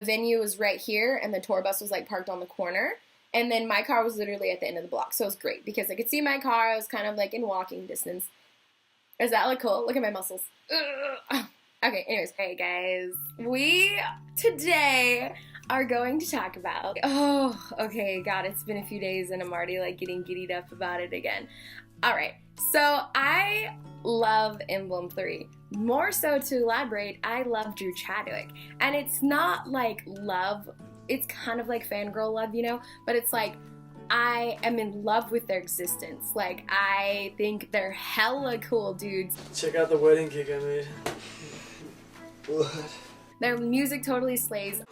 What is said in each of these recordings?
The venue was right here, and the tour bus was like parked on the corner. And then my car was literally at the end of the block. So it was great because I could see my car. I was kind of like in walking distance. Does that look cool? Look at my muscles. Ugh. Okay, anyways. Hey guys. We today are going to talk about, okay, God, it's been a few days and I'm already like getting giddied up about it again. Alright, so I love Emblem3. More so to elaborate, I love Drew Chadwick. And it's not like love, it's kind of like fangirl love, you know? But it's like, I am in love with their existence. Like, I think they're hella cool dudes. Check out the wedding cake I made. What? Their music totally slays.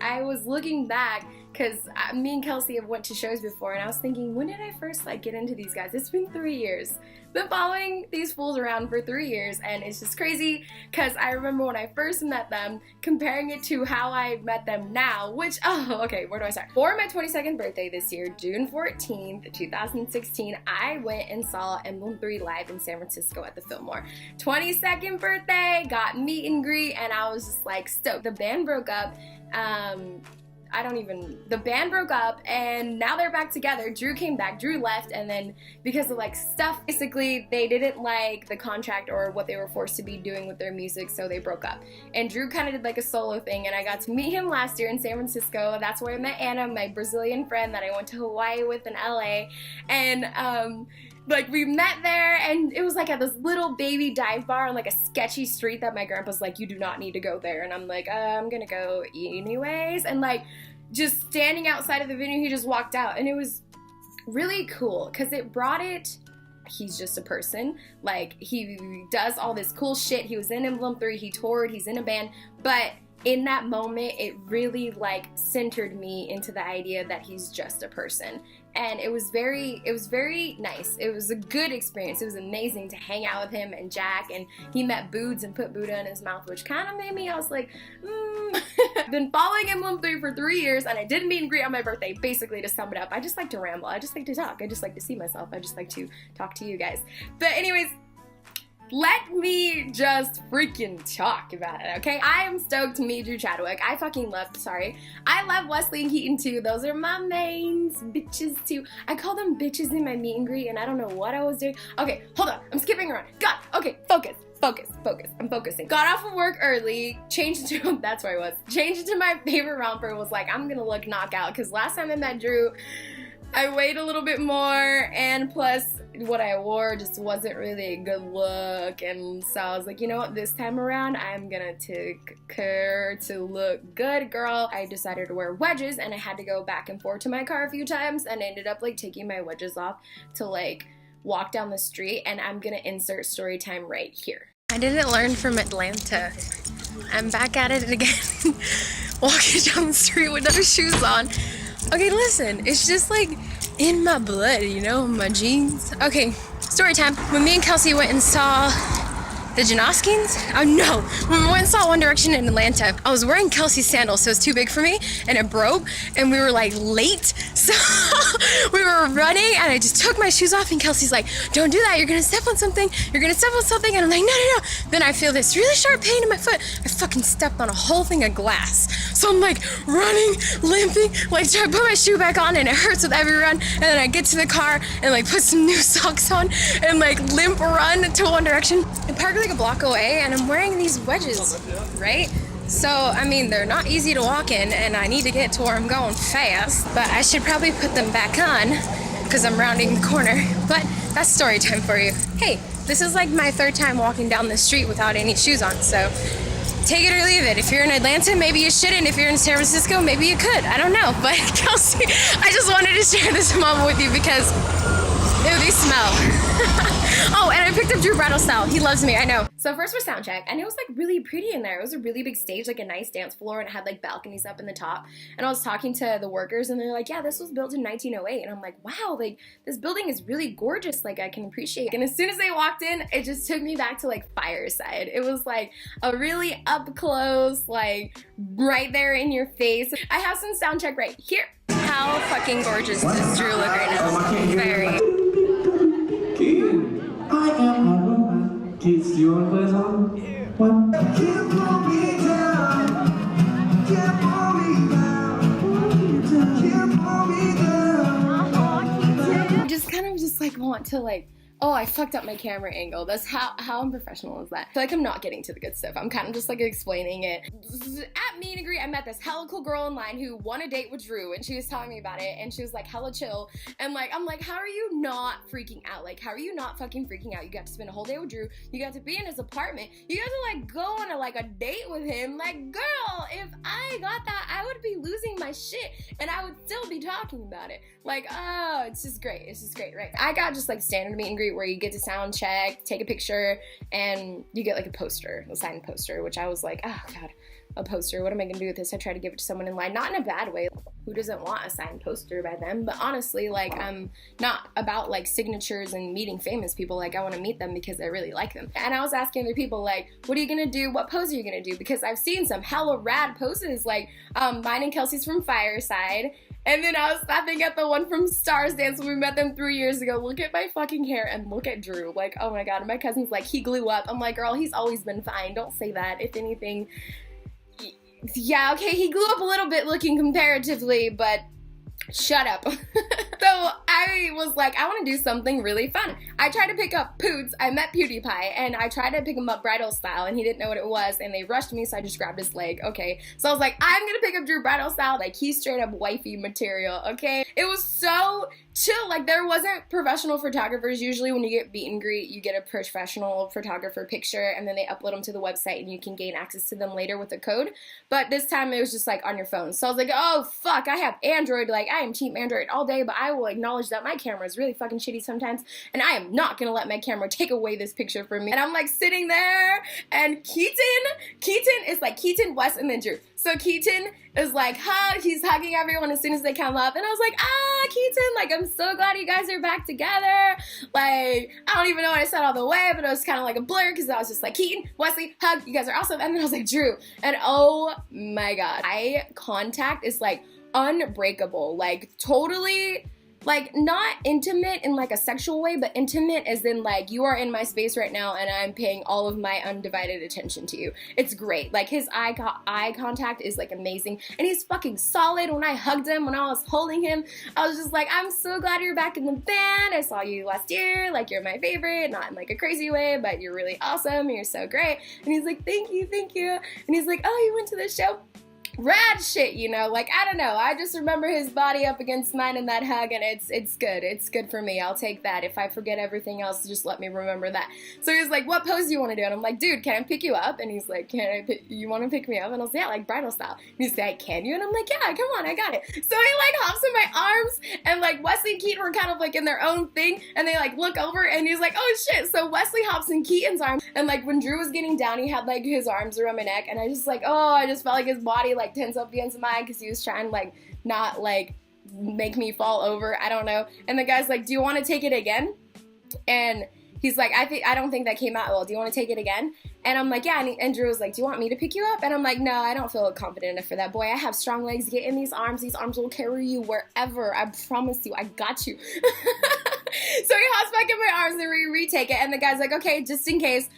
I was looking back because me and Kelsey have went to shows before, and I was thinking, when did I first like get into these guys? It's been 3 years. Been following these fools around for 3 years, and it's just crazy because I remember when I first met them, comparing it to how I met them now, which, okay, where do I start? For my 22nd birthday this year, June 14th, 2016, I went and saw Emblem3 live in San Francisco at the Fillmore. 22nd birthday, got meet and greet, and I was just like stoked. The band broke up. The band broke up and now they're back together. Drew came back, Drew left, and then because of like stuff, basically they didn't like the contract or what they were forced to be doing with their music, so they broke up. And Drew kind of did like a solo thing, and I got to meet him last year in San Francisco. That's where I met Anna, my Brazilian friend that I went to Hawaii with in LA. And like we met there, and it was like at this little baby dive bar on like a sketchy street that my grandpa's like, you do not need to go there. And I'm like, I'm gonna go anyways. And like just standing outside of the venue, he just walked out, and it was really cool because it brought it. He's just a person. Like, he does all this cool shit. He was in Emblem3, he toured, he's in a band, but in that moment, it really like centered me into the idea that he's just a person. And it was very nice. It was a good experience. It was amazing to hang out with him and Jack, and he met Boods and put Buddha in his mouth, which kind of made me, I was like, I've been following Emblem3 for 3 years, and I did meet and greet on my birthday. Basically, to sum it up, I just like to ramble. I just like to talk. I just like to see myself. I just like to talk to you guys. But anyways, let me just freaking talk about it, okay? I am stoked to meet Drew Chadwick. I love Wesley and Keaton too. Those are my mains. Bitches too. I call them bitches in my meet and greet, and I don't know what I was doing. Okay, hold on. I'm skipping around. God, okay, focus. I'm focusing. Got off of work early, changed into, that's where I was. Changed into my favorite romper, was like, I'm gonna look knockout, because last time I met Drew, I weighed a little bit more, and plus what I wore just wasn't really a good look, and so I was like, you know what, this time around I'm gonna take care to look good, girl. I decided to wear wedges, and I had to go back and forth to my car a few times, and I ended up like taking my wedges off to like walk down the street, and I'm gonna insert story time right here. I didn't learn from Atlanta. I'm back at it again. Walking down the street with no shoes on. Okay, listen, it's just like in my blood, you know, my genes. Okay, story time. When me and Kelsey went and saw the Janoskins, when we went and saw One Direction in Atlanta, I was wearing Kelsey's sandals, so it was too big for me, and it broke, and we were like late, so we were running, and I just took my shoes off, and Kelsey's like, don't do that, you're gonna step on something, and I'm like, no. Then I feel this really sharp pain in my foot. I fucking stepped on a whole thing of glass. So I'm like running, limping, like trying to put my shoe back on, and it hurts with every run, and then I get to the car and like put some new socks on and like limp run to One Direction and park like a block away, and I'm wearing these wedges, right? So, I mean, they're not easy to walk in, and I need to get to where I'm going fast, but I should probably put them back on because I'm rounding the corner. But that's story time for you. Hey, this is like my 3rd time walking down the street without any shoes on, so take it or leave it. If you're in Atlanta, maybe you shouldn't. If you're in San Francisco, maybe you could. I don't know. But Kelsey, I just wanted to share this moment with you because these smell. Oh, and I picked up Drew bridal style. He loves me, I know. So first was sound check, and it was like really pretty in there. It was a really big stage, like a nice dance floor, and it had like balconies up in the top. And I was talking to the workers, and they're like, yeah, this was built in 1908. And I'm like, wow, like this building is really gorgeous. Like I can appreciate it. And as soon as they walked in, it just took me back to like Fireside. It was like a really up close, like right there in your face. I have some sound check right here. How fucking gorgeous does Drew look right now? Very. I am a woman, kiss your first on. What? Can't pull me down, can't pull me down, can't pull me down. I just kind of just like want to like, oh, I fucked up my camera angle. That's how unprofessional is that? I feel like I'm not getting to the good stuff. I'm kind of just like explaining it. At meet and greet, I met this hella cool girl in line who won a date with Drew, and she was telling me about it, and she was like hella chill. And like, I'm like, how are you not freaking out? Like, how are you not fucking freaking out? You got to spend a whole day with Drew. You got to be in his apartment. You got to like go on a date with him. Like, girl, if I got that, I would be losing my shit, and I would still be talking about it. Like, oh, it's just great. It's just great, right? I got just like standard meet and greet where you get to sound check, take a picture, and you get like a poster, a signed poster, which I was like, oh god, a poster, what am I gonna do with this? I tried to give it to someone in line, not in a bad way. Who doesn't want a signed poster by them? But honestly, like, I'm not about like signatures and meeting famous people. Like, I want to meet them because I really like them. And I was asking other people, like, what are you gonna do? What pose are you gonna do? Because I've seen some hella rad poses, like mine and Kelsey's from Fireside. And then I was laughing at the one from Stars Dance when we met them 3 years ago. Look at my fucking hair and look at Drew. Like, oh my god. And my cousin's like, he glue up. I'm like, girl, he's always been fine. Don't say that. If anything, yeah, okay, he grew up a little bit looking comparatively, but shut up. So I was like, I want to do something really fun. I tried to pick up Poots. I met PewDiePie, and I tried to pick him up bridal style, and he didn't know what it was, and they rushed me, so I just grabbed his leg. Okay, so I was like, I'm gonna pick up Drew bridal style. Like, he's straight up wifey material, okay? It was so chill. Like, there wasn't professional photographers. Usually when you get meet and greet, you get a professional photographer picture, and then they upload them to the website, and you can gain access to them later with a code. But this time it was just like on your phone. So I was like, oh fuck, I have Android. Like, I am team Android all day, but I will acknowledge that my camera is really fucking shitty sometimes, and I am not gonna let my camera take away this picture from me. And I'm like sitting there, and Keaton is like Keaton, Wes, and then Drew. So Keaton is like, he's hugging everyone as soon as they come up, and I was like, Keaton, like, I'm so glad you guys are back together. Like, I don't even know what I said all the way, but it was kind of like a blur, because I was just like, Keaton, Wesley, hug, you guys are awesome. And then I was like, Drew, and oh my god, eye contact is like unbreakable, like totally, like not intimate in like a sexual way, but intimate as in like, you are in my space right now and I'm paying all of my undivided attention to you. It's great. Like, his eye contact is like amazing, and he's fucking solid. When I hugged him, when I was holding him, I was just like, I'm so glad you're back in the band. I saw you last year. Like, you're my favorite, not in like a crazy way, but you're really awesome. You're so great. And he's like, thank you. And he's like, oh, you went to the show? Rad shit, you know, like, I don't know, I just remember his body up against mine in that hug, and it's good for me. I'll take that. If I forget everything else, just let me remember that. So he's like, what pose do you want to do? And I'm like, dude, can I pick you up? And he's like, you want to pick me up? And I was like, yeah, like bridal style. And he's like, can you? And I'm like, yeah, come on, I got it. So he like hops in my arms, and like Wesley and Keaton were kind of like in their own thing, and they like look over, and he's like, oh shit. So Wesley hops in Keaton's arms, and like when Drew was getting down, he had like his arms around my neck, and I just like, oh, I just felt like his body like tense up against mine, because he was trying to like not like make me fall over. I don't know. And the guy's like, do you want to take it again? And he's like, I don't think that came out well. Do you want to take it again? And I'm like, yeah. And Drew was like, do you want me to pick you up? And I'm like, no, I don't feel confident enough for that. Boy, I have strong legs. Get in these arms. These arms will carry you wherever. I promise you. I got you. So he hops back in my arms, and we retake it, and the guy's like, okay, just in case,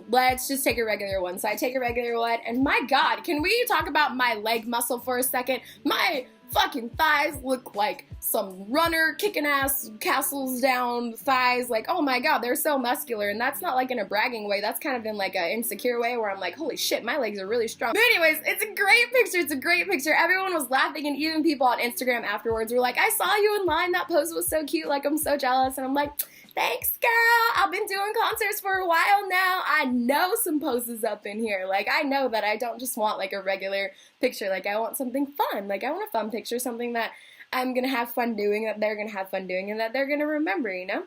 let's just take a regular one. So I take a regular one, and my god, can we talk about my leg muscle for a second? My fucking thighs look like some runner kicking ass castles down thighs. Like, oh my god, they're so muscular. And that's not like in a bragging way, that's kind of in like an insecure way where I'm like, holy shit, my legs are really strong. But anyways, it's a great picture. Everyone was laughing, and even people on Instagram afterwards were like, I saw you in line, that pose was so cute, like, I'm so jealous. And I'm like, thanks, girl. I've been doing concerts for a while now. I know some poses up in here. Like, I know that I don't just want like a regular picture. Like, I want something fun. Like, I want a fun picture, something that I'm gonna have fun doing, that they're gonna have fun doing, and that they're gonna remember, you know?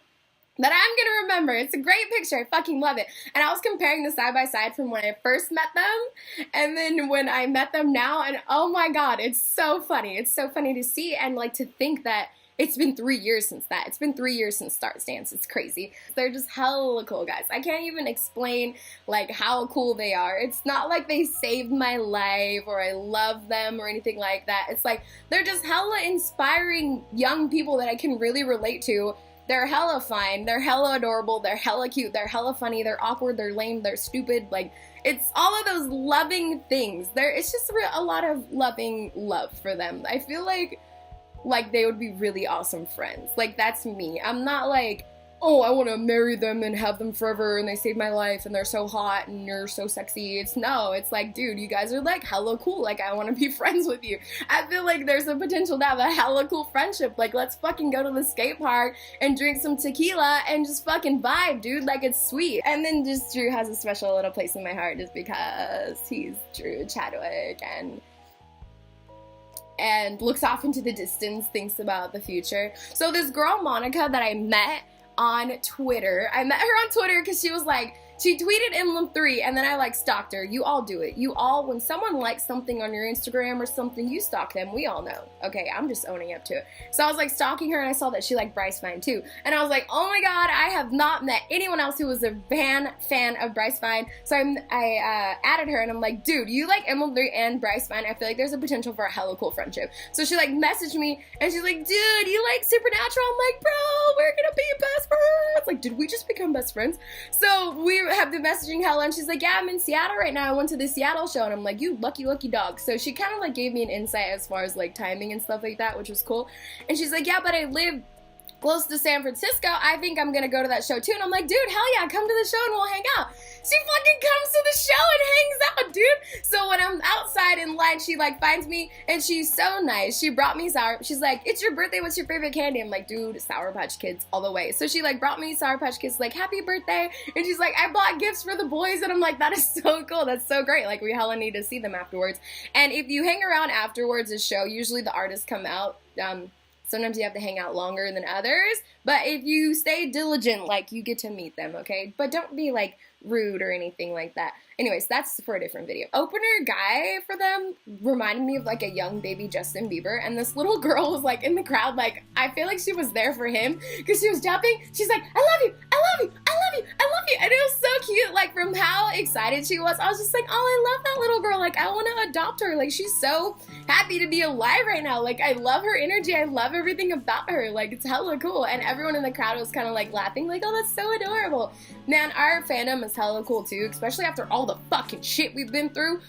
that I'm gonna remember. It's a great picture. I fucking love it. And I was comparing the side by side from when I first met them and then when I met them now, and oh my god, it's so funny. It's so funny to see and like to think that it's been 3 years since that. It's been 3 years since Start Stance. It's crazy. They're just hella cool, guys. I can't even explain like how cool they are. It's not like they saved my life or I love them or anything like that. It's like they're just hella inspiring young people that I can really relate to. They're hella fine, they're hella adorable, they're hella cute, they're hella funny, they're awkward, they're lame, they're stupid, like, it's all of those loving things. It's just a lot of loving love for them. I feel like they would be really awesome friends. Like, that's me. I'm not like, oh, I want to marry them and have them forever and they saved my life and they're so hot and you're so sexy. It's like, dude, you guys are like hella cool. Like, I want to be friends with you. I feel like there's a potential to have a hella cool friendship. Like, let's fucking go to the skate park and drink some tequila and just fucking vibe, dude. Like, it's sweet. And then just Drew has a special little place in my heart just because he's Drew Chadwick and looks off into the distance, thinks about the future. So this girl, Monica, that I met on Twitter. I met her on Twitter because she was like, she tweeted Emblem3 and then I like stalked her. You all do it. You all, when someone likes something on your Instagram or something, you stalk them. We all know. Okay, I'm just owning up to it. So I was like stalking her and I saw that she liked Bryce Vine too. And I was like, oh my god, I have not met anyone else who was a fan of Bryce Vine. So I added her and I'm like, dude, you like Emblem3 and Bryce Vine? I feel like there's a potential for a hella cool friendship. So she like messaged me and she's like, dude, you like Supernatural? I'm like, bro, we're gonna be best friends. Like, did we just become best friends? So we have been messaging hella and she's like, yeah, I'm in Seattle right now. I went to the Seattle show. And I'm like, you lucky dog. So she kind of like gave me an insight as far as like timing and stuff like that, which was cool. And she's like, yeah, but I live close to San Francisco. I think I'm gonna go to that show too. And I'm like, dude, hell yeah, come to the show and we'll hang out. She fucking comes to the show and hangs out, dude. So when I'm outside in line, she like finds me and she's so nice. She brought me she's like, it's your birthday, what's your favorite candy? I'm like, dude, Sour Patch Kids all the way. So she like brought me Sour Patch Kids, like, happy birthday. And she's like, I bought gifts for the boys. And I'm like, that is so cool. That's so great. Like, we hella need to see them afterwards. And if you hang around afterwards the show, usually the artists come out. Sometimes you have to hang out longer than others, but if you stay diligent, like, you get to meet them, okay? But don't be like rude or anything like that. Anyways, that's for a different video. Opener guy for them reminded me of like a young baby Justin Bieber, and this little girl was like in the crowd, like, I feel like she was there for him because she was jumping. She's like, I love you, I love you, I love you, I love you. And it was so cute, like, from how excited she was. I was just like, oh, I love that little girl. Like, I want to adopt her. Like, she's so happy to be alive right now. Like, I love her energy. I love everything about her. Like, it's hella cool. And everyone in the crowd was kind of like laughing, like, oh, that's so adorable. Man, our fandom is hella cool too, especially after all the fucking shit we've been through.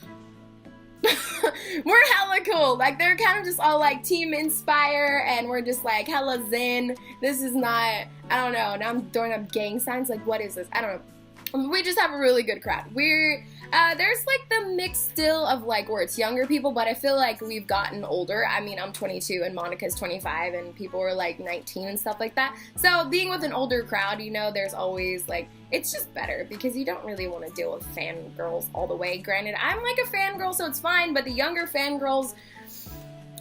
We're hella cool. Like, they're kind of just all like Team Inspire, and we're just like hella zen. This is not, I don't know, now I'm throwing up gang signs. Like, what is this? I don't know. We just have a really good crowd. There's like the mix still of like where it's younger people, but I feel like we've gotten older. I mean, I'm 22 and Monica's 25 and people were like 19 and stuff like that. So being with an older crowd, you know, there's always like, it's just better because you don't really want to deal with fangirls all the way. Granted, I'm like a fangirl, so it's fine, but the younger fangirls,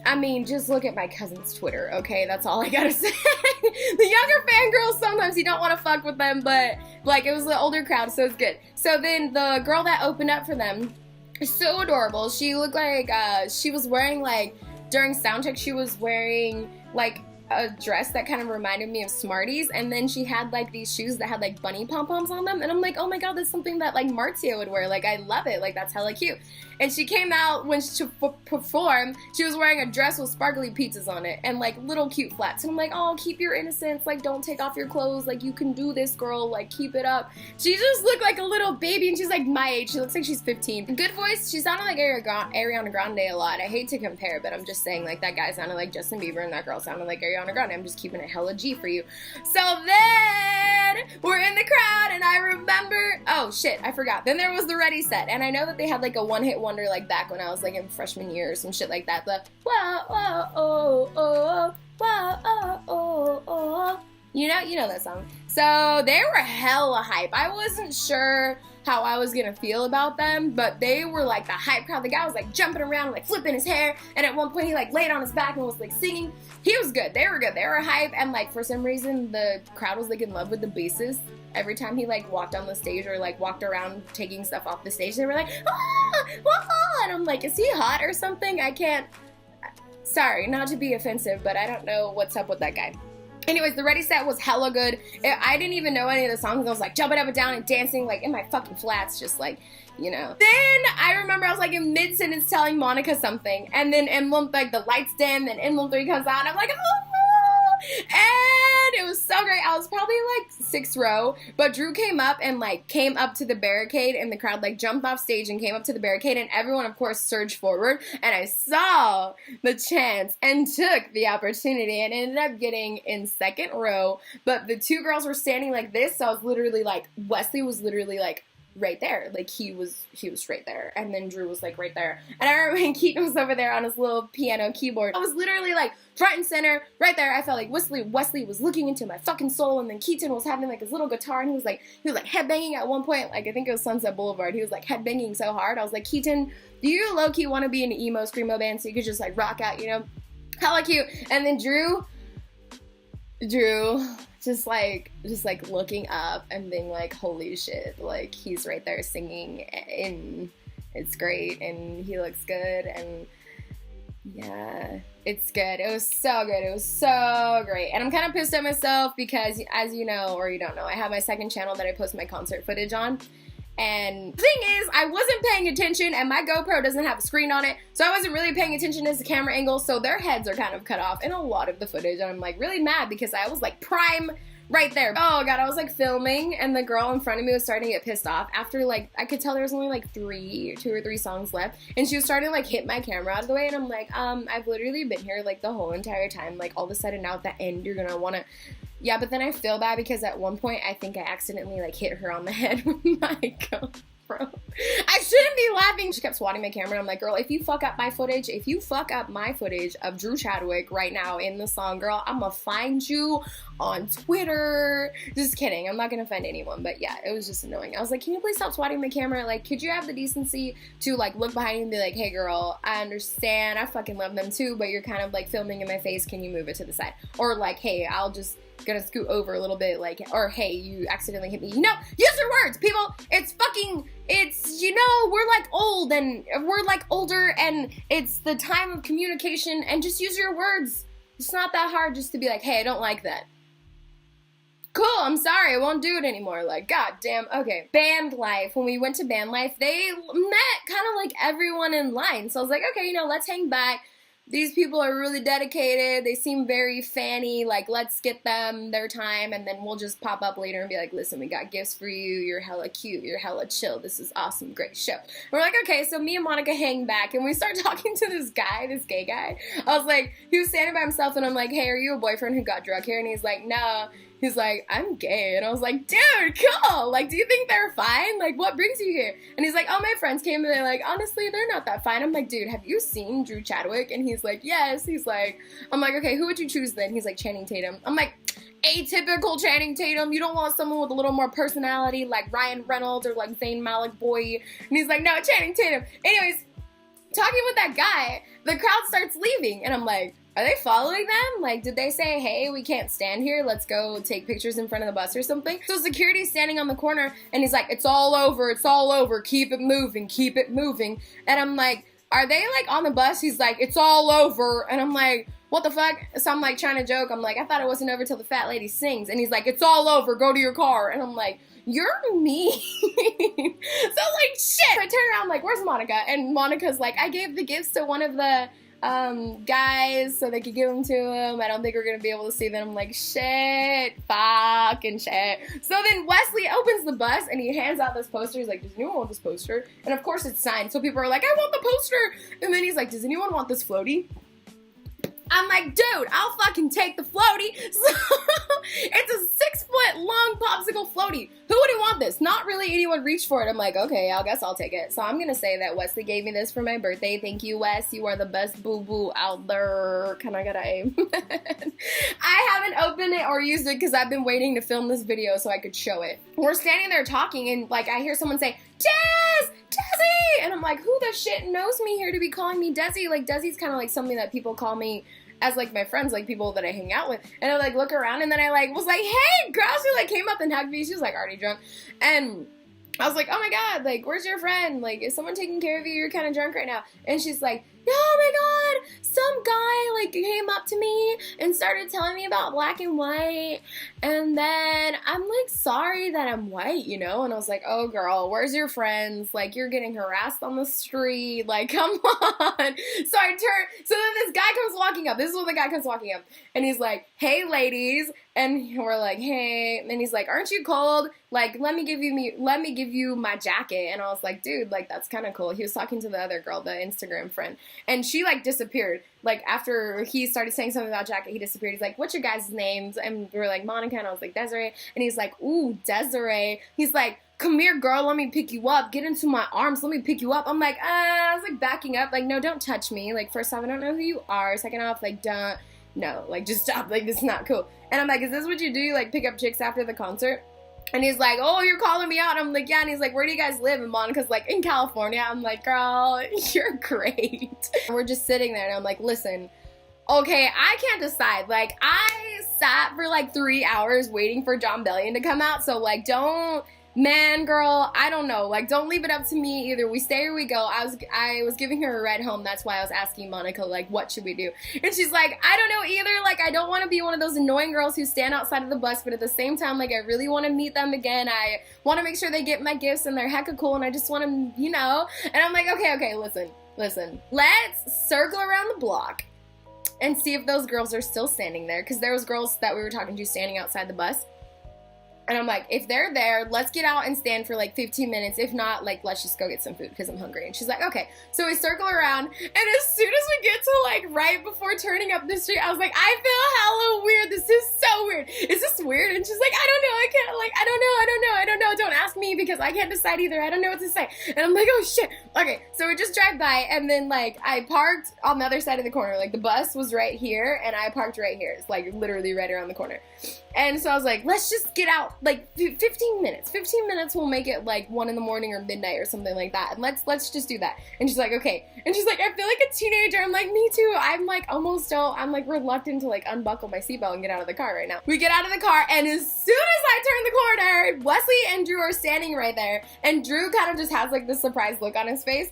I mean, just look at my cousin's Twitter, okay? That's all I gotta say. The younger fangirls, sometimes you don't want to fuck with them, but, like, it was the older crowd, so it's good. So then the girl that opened up for them is so adorable. She looked like, she was wearing, like, during soundcheck, she was wearing, like, a dress that kind of reminded me of Smarties, and then she had like these shoes that had like bunny pom-poms on them, and I'm like, oh my god, that's something that like Marzia would wear. Like, I love it. Like, that's hella cute. And she came out when she performed, she was wearing a dress with sparkly pizzas on it and like little cute flats, and I'm like, oh, keep your innocence, like, don't take off your clothes, like, you can do this, girl, like, keep it up. She just looked like a little baby, and she's like my age. She looks like she's 15. Good voice. She sounded like Ariana Grande a lot. I hate to compare, but I'm just saying, like, that guy sounded like Justin Bieber and that girl sounded like Ariana Grande. I'm just keeping it hella G for you. So then we're in the crowd, and I remember, oh shit, I forgot. Then there was the Ready Set, and I know that they had like a one-hit wonder like back when I was like in freshman year or some shit like that. The whoa, whoa, oh, oh, whoa, oh, oh, oh. You know that song. So they were hella hype. I wasn't sure how I was gonna feel about them, but they were like the hype crowd. The guy was like jumping around, like flipping his hair, and at one point he like laid on his back and was like singing. He was good. They were good. They were hype, and like for some reason the crowd was like in love with the bassist. Every time he like walked on the stage or like walked around taking stuff off the stage, they were like, ah, ah, and I'm like, is he hot or something? I can't. Sorry, not to be offensive, but I don't know what's up with that guy. Anyways, the Ready Set was hella good. I didn't even know any of the songs. I was like jumping up and down and dancing like in my fucking flats, just like, you know. Then I remember I was like in mid-sentence telling Monica something, and then Emblem, like the lights dim, and Emblem3 comes out, and I'm like, oh! And it was so great. I was probably like 6th row, but Drew came up and like came up to the barricade, and the crowd like jumped off stage and came up to the barricade, and everyone of course surged forward, and I saw the chance and took the opportunity and ended up getting in 2nd row, but the 2 girls were standing like this, so I was literally like, Wesley was literally like right there, like he was right there, and then Drew was like right there, and I remember when Keaton was over there on his little piano keyboard, I was literally like front and center, right there. I felt like Wesley was looking into my fucking soul, and then Keaton was having like his little guitar, and he was like headbanging at one point, like I think it was Sunset Boulevard, he was like headbanging so hard. I was like, Keaton, do you low-key want to be in an emo screamo band so you could just like rock out, you know? Hella cute. And then Drew just like looking up and being like, holy shit, like he's right there singing, and it's great, and he looks good, and yeah, it's good. It was so good. It was so great. And I'm kind of pissed at myself because, as you know, or you don't know, I have my 2nd channel that I post my concert footage on. And the thing is, I wasn't paying attention, and my GoPro doesn't have a screen on it, so I wasn't really paying attention to the camera angle, so their heads are kind of cut off in a lot of the footage, and I'm like really mad because I was like prime right there. Oh god, I was like filming, and the girl in front of me was starting to get pissed off after like, I could tell there was only like 2 or 3 songs left, and she was starting to like hit my camera out of the way, and I'm like, I've literally been here like the whole entire time, like all of a sudden now at the end you're gonna wanna. Yeah, but then I feel bad because at one point I think I accidentally like hit her on the head with my GoPro. I shouldn't be laughing. She kept swatting my camera, and I'm like, girl, if you fuck up my footage of Drew Chadwick right now in the song, girl, I'm gonna find you on Twitter. Just kidding. I'm not gonna find anyone, but yeah, it was just annoying. I was like, can you please stop swatting my camera? Like, could you have the decency to like look behind you and be like, hey girl, I understand, I fucking love them too, but you're kind of like filming in my face, can you move it to the side? Or like, hey, I'll just gonna scoot over a little bit, like, or hey, you accidentally hit me. You know, use your words, people. It's, you know, we're like old, and we're like older, and it's the time of communication, and just use your words. It's not that hard just to be like, hey, I don't like that. Cool, I'm sorry, I won't do it anymore. Like, god damn. Okay, band life. When we went to band life, they met kind of like everyone in line. So I was like, okay, you know, let's hang back. These people are really dedicated. They seem very fanny. Like, let's get them their time, and then we'll just pop up later and be like, listen, we got gifts for you. You're hella cute. You're hella chill. This is awesome. Great show. And we're like, okay, so me and Monica hang back, and we start talking to this guy, this gay guy. I was like, he was standing by himself, and I'm like, hey, are you a boyfriend who got drug here? And he's like, no. He's like, I'm gay. And I was like, dude, cool. Like, do you think they're fine? Like, what brings you here? And he's like, oh, my friends came, and they're like, honestly, they're not that fine. I'm like, dude, have you seen Drew Chadwick? And he's like, yes. He's like, I'm like, okay, who would you choose then? He's like, Channing Tatum. I'm like, atypical Channing Tatum. You don't want someone with a little more personality like Ryan Reynolds or like Zayn Malik Boy. And he's like, no, Channing Tatum. Anyways, talking with that guy, the crowd starts leaving, and I'm like, are they following them? Like, did they say, hey, we can't stand here, let's go take pictures in front of the bus or something? So security's standing on the corner, and he's like, it's all over, keep it moving. And I'm like, are they like on the bus? He's like, it's all over. And I'm like, what the fuck? So I'm like trying to joke, I'm like, I thought it wasn't over till the fat lady sings. And he's like, it's all over, go to your car. And I'm like, you're mean. So like, shit. I turn around, like, where's Monica? And Monica's like, I gave the gifts to one of the guys so they could give them to him. I don't think we're gonna be able to see them. I'm like, shit, fucking shit. So then Wesley opens the bus and he hands out this poster. He's like, does anyone want this poster? And of course it's signed. So people are like, I want the poster. And then he's like, does anyone want this floaty? I'm like, dude, I'll fucking take the floaty. So it's a 6-foot long popsicle floaty. Who wouldn't want this? Not really anyone reached for it. I'm like, okay, I guess I'll take it. So I'm gonna say that Wesley gave me this for my birthday. Thank you, Wes. You are the best boo-boo out there. Can I get an amen? I haven't opened it or used it because I've been waiting to film this video so I could show it. We're standing there talking and like I hear someone say, Des! Desi! And I'm like, who the shit knows me here to be calling me Desi? Like, Desi's kind of like something that people call me as like my friends, like people that I hang out with. And I like look around and then I like was like, hey girl, she like came up and hugged me. She was like already drunk. And I was like, oh my God, like where's your friend? Like is someone taking care of you? You're kind of drunk right now. And she's like, oh my God, some guy like came up to me and started telling me about black and white. And then I'm like, sorry that I'm white, you know? And I was like, oh girl, where's your friends? Like you're getting harassed on the street. Like, come on. So I turn, so then this guy comes walking up. This is when the guy comes walking up. And he's like, hey ladies. And we're like, hey. And he's like, aren't you cold? Like, let me give you my jacket. And I was like, dude, like that's kind of cool. He was talking to the other girl, the Instagram friend. And she like disappeared. Like after he started saying something about jacket, he disappeared. He's like, what's your guys' names? And we were like, Monica. And I was like, Desiree. And he's like, ooh, Desiree. He's like, come here, girl. Let me pick you up. Get into my arms. Let me pick you up. I'm like, I was like backing up. Like, no, don't touch me. Like, first off, I don't know who you are. Second off, like, don't. No, like, just stop. Like, this is not cool. And I'm like, is this what you do? You, like, pick up chicks after the concert? And he's like, oh, you're calling me out. I'm like, yeah. And he's like, where do you guys live? And Monica's like, in California. I'm like, girl, you're great. And we're just sitting there and I'm like, listen, okay, I can't decide. Like, I sat for like 3 hours waiting for John Bellion to come out. So like, don't, man, girl, I don't know. Like, don't leave it up to me. Either we stay or we go. I was giving her a ride home. That's why I was asking Monica, like, what should we do? And she's like, I don't know either. Like, I don't want to be one of those annoying girls who stand outside of the bus, but at the same time, like, I really want to meet them again. I want to make sure they get my gifts and they're hecka cool and I just want to, you know. And I'm like, okay, listen. Let's circle around the block and see if those girls are still standing there. Because there was girls that we were talking to standing outside the bus. And I'm like, if they're there, let's get out and stand for like 15 minutes. If not, like, let's just go get some food because I'm hungry. And she's like, okay. So we circle around. And as soon as we get to like right before turning up the street, I was like, I feel hella weird. This is so weird. Is this weird? And she's like, I don't know. I can't, like, I don't know. Don't ask me because I can't decide either. I don't know what to say. And I'm like, oh shit. Okay. So we just drive by and then like I parked on the other side of the corner. Like the bus was right here and I parked right here. It's like literally right around the corner. And so I was like, let's just get out like 15 minutes. 15 minutes will make it like 1 in the morning or midnight or something like that. And let's just do that. And she's like, okay. And she's like, I feel like a teenager. I'm like, me too. I'm like I'm like reluctant to like unbuckle my seatbelt and get out of the car right now. We get out of the car and as soon as I turn the corner, Wesley and Drew are standing right there. And Drew kind of just has like this surprised look on his face.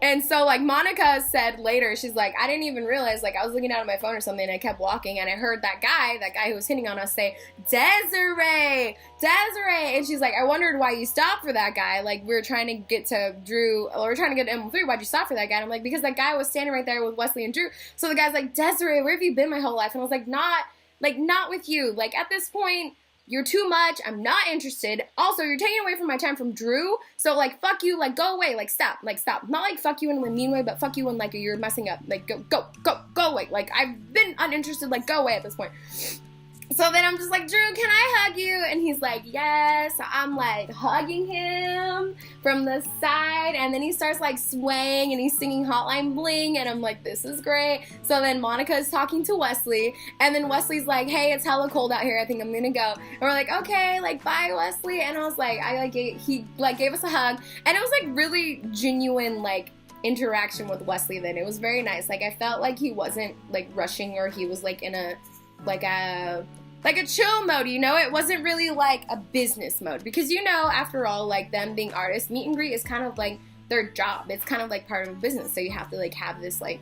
And so, like, Monica said later, she's like, I didn't even realize, like, I was looking down at my phone or something, and I kept walking, and I heard that guy who was hitting on us say, Desiree! And she's like, I wondered why you stopped for that guy. Like, we were trying to get to Drew, or we were trying to get to Emblem3, why'd you stop for that guy? And I'm like, because that guy was standing right there with Wesley and Drew. So the guy's like, Desiree, where have you been my whole life? And I was like, not with you. Like, at this point, you're too much. I'm not interested. Also, you're taking away from my time from Drew. So, like, fuck you. Like, go away. Like, stop. Like, stop. Not like fuck you in a mean way, but fuck you when, like, you're messing up. Like, go away. Like, I've been uninterested. Like, go away at this point. So then I'm just like, Drew, can I hug you? And he's like, yes. So I'm like hugging him from the side. And then he starts like swaying and he's singing Hotline Bling. And I'm like, this is great. So then Monica is talking to Wesley. And then Wesley's like, hey, it's hella cold out here. I think I'm going to go. And we're like, okay, like, bye, Wesley. And I was like, he gave us a hug. And it was like really genuine, like, interaction with Wesley then. It was very nice. Like, I felt like he wasn't like rushing or he was like in a chill mode, you know? It wasn't really like a business mode because, you know, after all, like them being artists, meet and greet is kind of like their job. It's kind of like part of a business, so you have to like have this like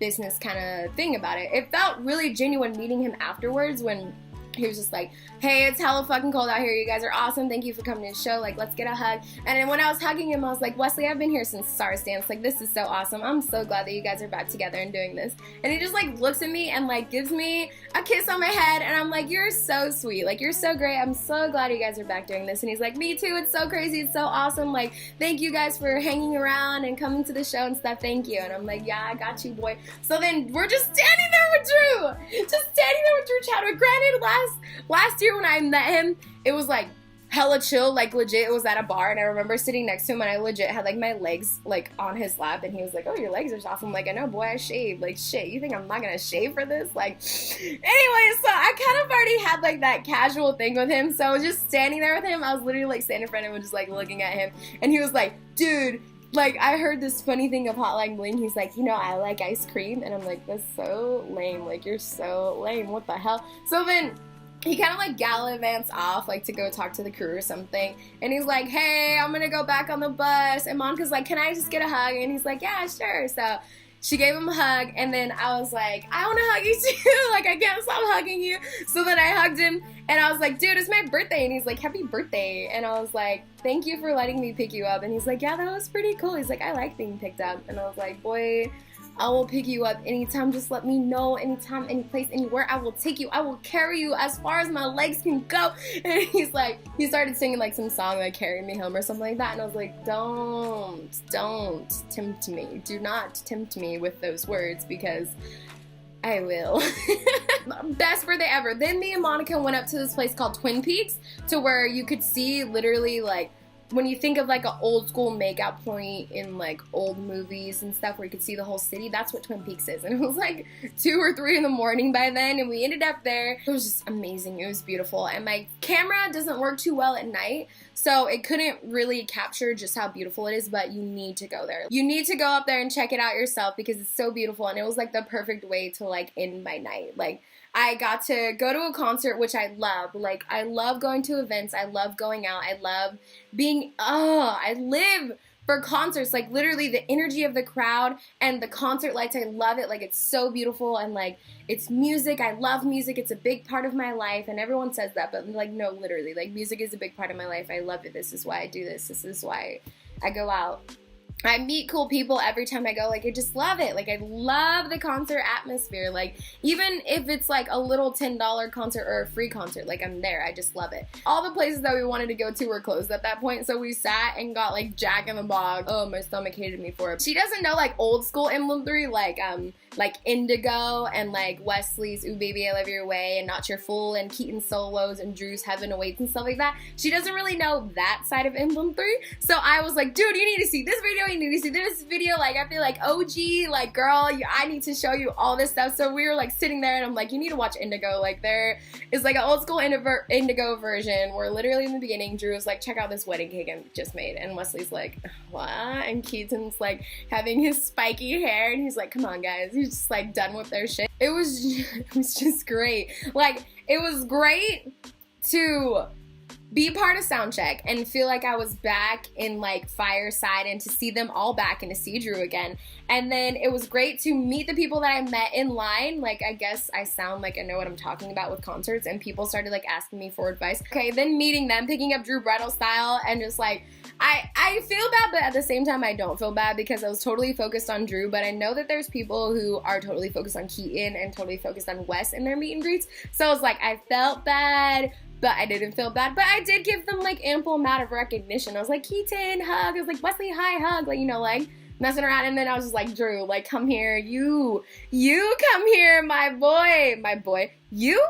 business kind of thing about it. It felt really genuine meeting him afterwards when he was just like, hey, it's hella fucking cold out here. You guys are awesome. Thank you for coming to the show. Like, let's get a hug. And then when I was hugging him, I was like, Wesley, I've been here since SARS dance. Like, this is so awesome. I'm so glad that you guys are back together and doing this. And he just, like, looks at me and, like, gives me a kiss on my head. And I'm like, you're so sweet. Like, you're so great. I'm so glad you guys are back doing this. And he's like, me too. It's so crazy. It's so awesome. Like, thank you guys for hanging around and coming to the show and stuff. Thank you. And I'm like, yeah, I got you, boy. So then we're just standing there with Drew. Just standing there with Drew Chadwick. Granted, last year when I met him, it was like hella chill, like legit. It was at a bar, and I remember sitting next to him, and I legit had like my legs like on his lap, and he was like, oh, your legs are soft. I'm like, I know, boy, I shaved. Like, shit, you think I'm not gonna shave for this? Like, anyway, so I kind of already had like that casual thing with him, so I was just standing there with him. I was literally like standing in front of him and just like looking at him, and he was like, dude, like, I heard this funny thing of Hotline Bling. He's like, you know, I like ice cream. And I'm like, that's so lame. Like, you're so lame. What the hell? So then he kind of like gallivants off, like, to go talk to the crew or something. And he's like, hey, I'm gonna go back on the bus. And Monica's like, can I just get a hug? And he's like, yeah, sure. So she gave him a hug, and then I was like, I want to hug you too. Like, I can't stop hugging you. So then I hugged him, and I was like, dude, it's my birthday. And he's like, happy birthday. And I was like, thank you for letting me pick you up. And he's like, yeah, that was pretty cool. He's like, I like being picked up. And I was like, boy, I will pick you up anytime. Just let me know. Anytime, any place, anywhere. I will take you. I will carry you as far as my legs can go. And he's like, he started singing like some song like Carry Me Home or something like that. And I was like, don't tempt me. Do not tempt me with those words, because I will. Best birthday ever. Then me and Monica went up to this place called Twin Peaks, to where you could see literally like, when you think of like an old school makeout point in like old movies and stuff where you could see the whole city, that's what Twin Peaks is. And it was like 2 or 3 in the morning by then, and we ended up there. It was just amazing. It was beautiful. And my camera doesn't work too well at night, so it couldn't really capture just how beautiful it is, but you need to go there. You need to go up there and check it out yourself, because it's so beautiful, and it was like the perfect way to like end my night. Like, I got to go to a concert, which I love. Like, I love going to events. I love going out. I love being, I live for concerts. Like, literally the energy of the crowd and the concert lights, I love it. Like, it's so beautiful, and like, it's music. I love music. It's a big part of my life, and everyone says that, but like, no, literally, like, music is a big part of my life. I love it. This is why I do this. This is why I go out. I meet cool people every time I go. Like, I just love it. Like, I love the concert atmosphere. Like, even if it's like a little $10 concert or a free concert, like, I'm there. I just love it. All the places that we wanted to go to were closed at that point, so we sat and got like Jack in the Box. Oh, my stomach hated me for it. She doesn't know like old school Emblem3, like Indigo and like Wesley's Ooh Baby I Love Your Way and Not Your Fool and Keaton Solos and Drew's Heaven Awaits and stuff like that. She doesn't really know that side of Emblem3, so I was like, dude, you need to see this video, you need to see this video. Like, I feel like OG, like, girl, I need to show you all this stuff. So we were like sitting there, and I'm like, you need to watch Indigo. Like, there is like an old school Indigo version where literally in the beginning Drew was like, check out this wedding cake I just made, and Wesley's like, what? And Keaton's like having his spiky hair, and he's like, come on guys, he's just like done with their shit. It was just great. Like, it was great to be part of Soundcheck and feel like I was back in like Fireside, and to see them all back and to see Drew again. And then it was great to meet the people that I met in line. Like, I guess I sound like I know what I'm talking about with concerts, and people started like asking me for advice. Okay, then meeting them, picking up Drew Brettel style, and just like, I feel bad, but at the same time I don't feel bad, because I was totally focused on Drew. But I know that there's people who are totally focused on Keaton and totally focused on Wes in their meet and greets. So I was like, I felt bad, but I didn't feel bad. But I did give them like ample amount of recognition. I was like, Keaton, hug. I was like, Wesley, hi, hug. Like, you know, like messing around. And then I was just like, Drew, like, come here. You come here, my boy. You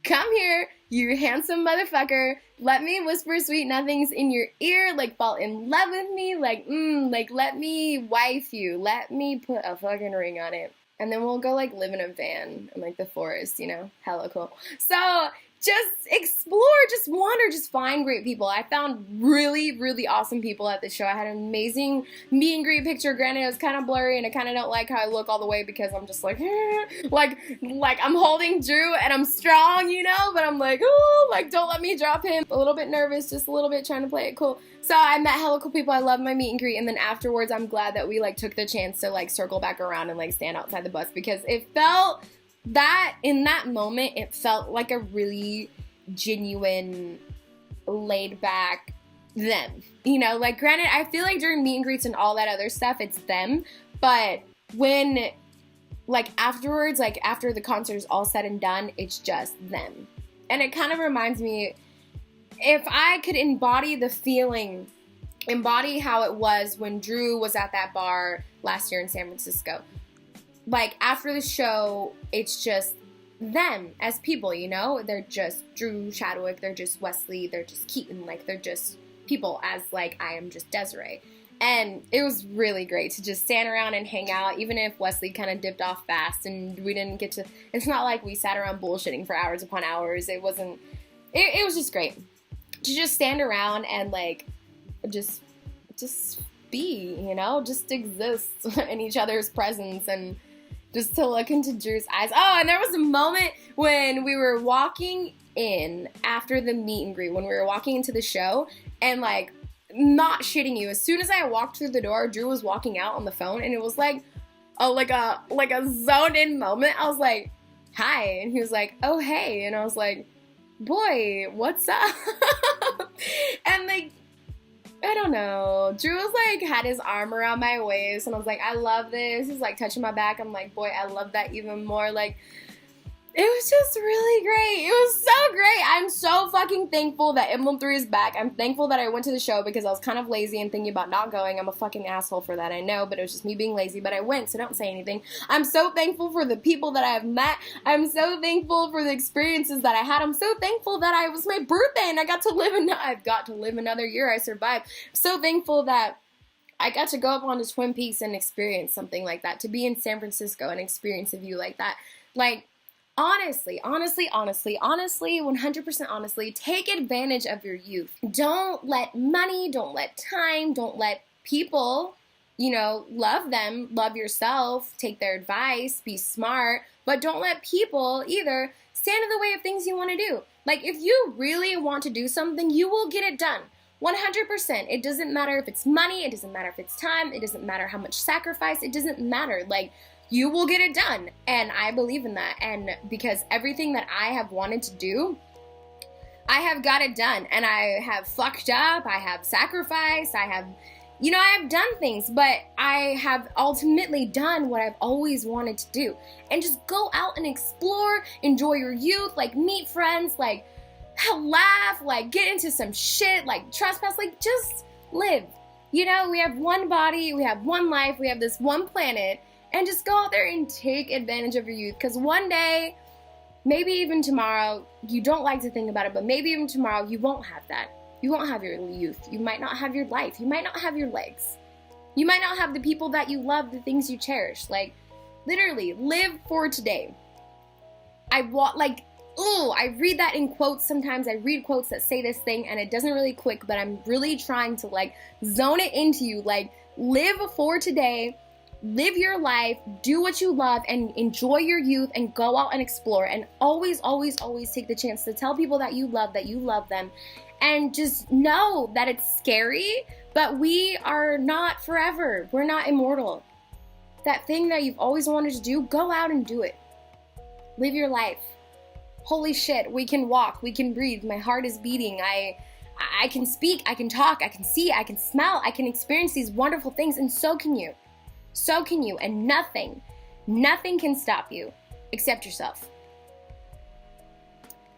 come here, you handsome motherfucker. Let me whisper sweet nothings in your ear. Like, fall in love with me. Like, like, let me wife you. Let me put a fucking ring on it. And then we'll go like live in a van in like the forest, you know, hella cool. So just explore, just wander, just find great people. I found really, really awesome people at the show. I had an amazing meet and greet picture. Granted, it was kind of blurry, and I kind of don't like how I look all the way, because I'm just like, like I'm holding Drew and I'm strong, you know, but I'm like, oh, like, don't let me drop him. A little bit nervous, just a little bit trying to play it cool. So I met hella cool people. I love my meet and greet, and then afterwards, I'm glad that we like took the chance to like circle back around and like stand outside the bus, because it felt that, in that moment, it felt like a really genuine, laid back them. You know, like, granted, I feel like during meet and greets and all that other stuff, it's them, but when, like, afterwards, like, after the concert is all said and done, it's just them. And it kind of reminds me, if I could embody the feeling, embody how it was when Drew was at that bar last year in San Francisco. Like, after the show, it's just them as people, you know? They're just Drew Chadwick, they're just Wesley, they're just Keaton, like, they're just people, as, like, I am just Desiree. And it was really great to just stand around and hang out, even if Wesley kind of dipped off fast and we didn't get to, it's not like we sat around bullshitting for hours upon hours. It wasn't, it was just great to just stand around and, like, just be, you know, just exist in each other's presence and just to look into Drew's eyes. Oh, and there was a moment when we were walking in after the meet and greet, when we were walking into the show, and, like, not shitting you, as soon as I walked through the door, Drew was walking out on the phone, and it was like, oh, like a zoned in moment. I was like, hi, and he was like, oh, hey, and I was like, boy, what's up? And, like, I don't know. Drew was like, had his arm around my waist, and I was like, I love this. He's like touching my back. I'm like, boy, I love that even more. Like, it was just really great. It was so great. I'm so fucking thankful that Emblem3 is back. I'm thankful that I went to the show because I was kind of lazy and thinking about not going. I'm a fucking asshole for that, I know, but it was just me being lazy. But I went, so don't say anything. I'm so thankful for the people that I have met. I'm so thankful for the experiences that I had. I'm so thankful that it was my birthday and I've got to live another year. I survived. I'm so thankful that I got to go up onto Twin Peaks and experience something like that. To be in San Francisco and experience a view like that. Like, honestly, 100% honestly, take advantage of your youth. Don't let money, don't let time, don't let people, you know, love them, love yourself, take their advice, be smart, but don't let people either stand in the way of things you want to do. Like, if you really want to do something, you will get it done. 100%. It doesn't matter if it's money, it doesn't matter if it's time, it doesn't matter how much sacrifice, it doesn't matter. Like, you will get it done, and I believe in that, and because everything that I have wanted to do, I have got it done, and I have fucked up, I have sacrificed, I have done things, but I have ultimately done what I've always wanted to do, and just go out and explore, enjoy your youth, like, meet friends, like, laugh, like, get into some shit, like, trespass, like, just live. You know, we have one body, we have one life, we have this one planet, and just go out there and take advantage of your youth. Because one day, maybe even tomorrow, you don't like to think about it, but maybe even tomorrow, you won't have that. You won't have your youth. You might not have your life. You might not have your legs. You might not have the people that you love, the things you cherish. Like, literally, live for today. I read that in quotes sometimes. I read quotes that say this thing, and it doesn't really click, but I'm really trying to, like, zone it into you. Like, live for today. Live your life, do what you love, and enjoy your youth, and go out and explore, and always, always, always take the chance to tell people that you love them, and just know that it's scary, but we are not forever. We're not immortal. That thing that you've always wanted to do, go out and do it. Live your life. Holy shit, we can walk, we can breathe, my heart is beating, I can speak, I can talk, I can see, I can smell, I can experience these wonderful things, and so can you. So can you, and nothing can stop you except yourself.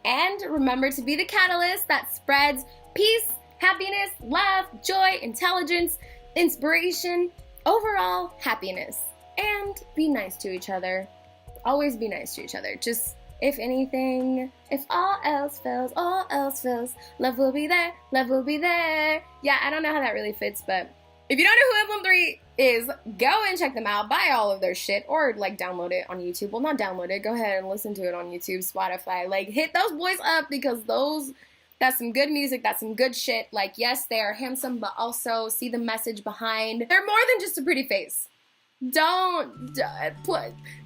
And remember to be the catalyst that spreads peace, happiness, love, joy, intelligence, inspiration, overall happiness. And be nice to each other. Always be nice to each other. Just, if anything, if all else fails, love will be there, love will be there. Yeah, I don't know how that really fits, but if you don't know who Emblem3 is, go and check them out, buy all of their shit, or, like, download it on YouTube. Well, not download it, go ahead and listen to it on YouTube, Spotify. Like, hit those boys up, because that's some good music, that's some good shit. Like, yes, they are handsome, but also see the message behind. They're more than just a pretty face. Don't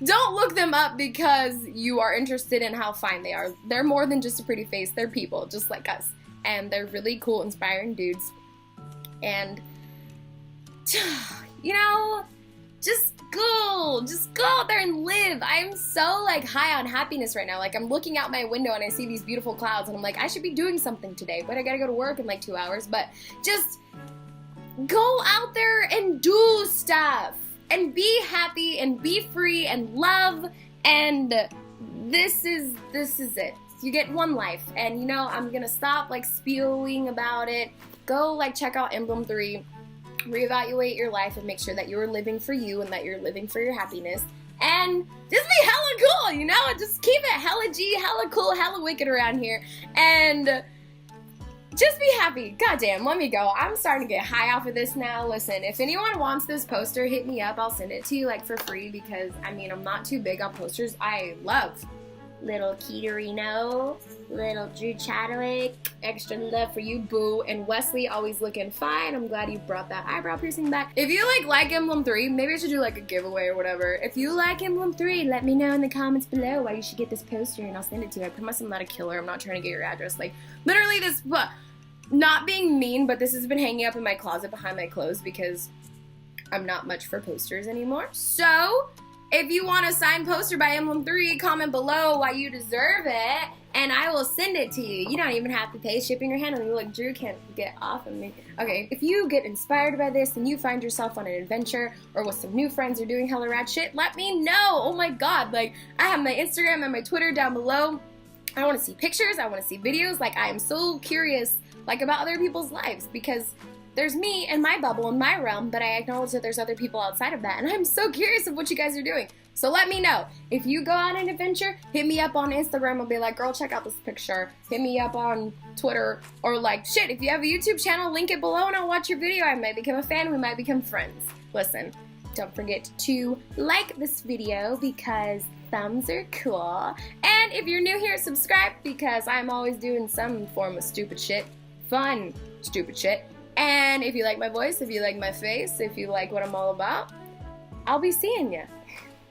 look them up because you are interested in how fine they are. They're more than just a pretty face, they're people, just like us. And they're really cool, inspiring dudes. And, you know, just go out there and live. I'm so like high on happiness right now. Like I'm looking out my window and I see these beautiful clouds and I'm like, I should be doing something today, but I gotta go to work in like 2 hours. But just go out there and do stuff and be happy and be free and love, and this is it. You get one life, and you know, I'm gonna stop like spewing about it. Go like check out Emblem3, reevaluate your life and make sure that you're living for you and that you're living for your happiness, and just be hella cool, you know? Just keep it hella G, hella cool, hella wicked around here, and just be happy. Goddamn, let me go. I'm starting to get high off of this now. Listen, if anyone wants this poster, hit me up. I'll send it to you like for free because, I mean, I'm not too big on posters. I love little Keterino, little Drew Chadwick, extra love for you, boo, and Wesley always looking fine. I'm glad you brought that eyebrow piercing back. If you like Emblem3, maybe I should do like a giveaway or whatever. If you like Emblem3, let me know in the comments below why you should get this poster and I'll send it to you. I promise I'm not a killer. I'm not trying to get your address. Like, literally this, not being mean, but this has been hanging up in my closet behind my clothes because I'm not much for posters anymore. So, if you want a signed poster by Emblem3, comment below why you deserve it, and I will send it to you. You don't even have to pay shipping or handling. Look, Drew can't get off of me. Okay, if you get inspired by this and you find yourself on an adventure or with some new friends or doing hella rad shit, let me know. Oh my god, like, I have my Instagram and my Twitter down below. I want to see pictures, I want to see videos. Like, I am so curious, like, about other people's lives because there's me and my bubble and my realm, but I acknowledge that there's other people outside of that, and I'm so curious of what you guys are doing. So let me know. If you go on an adventure, hit me up on Instagram and be like, girl, check out this picture. Hit me up on Twitter, or like, shit, if you have a YouTube channel, link it below and I'll watch your video. I might become a fan, we might become friends. Listen, don't forget to like this video because thumbs are cool. And if you're new here, subscribe because I'm always doing some form of stupid shit. Fun, stupid shit. And if you like my voice, if you like my face, if you like what I'm all about, I'll be seeing ya.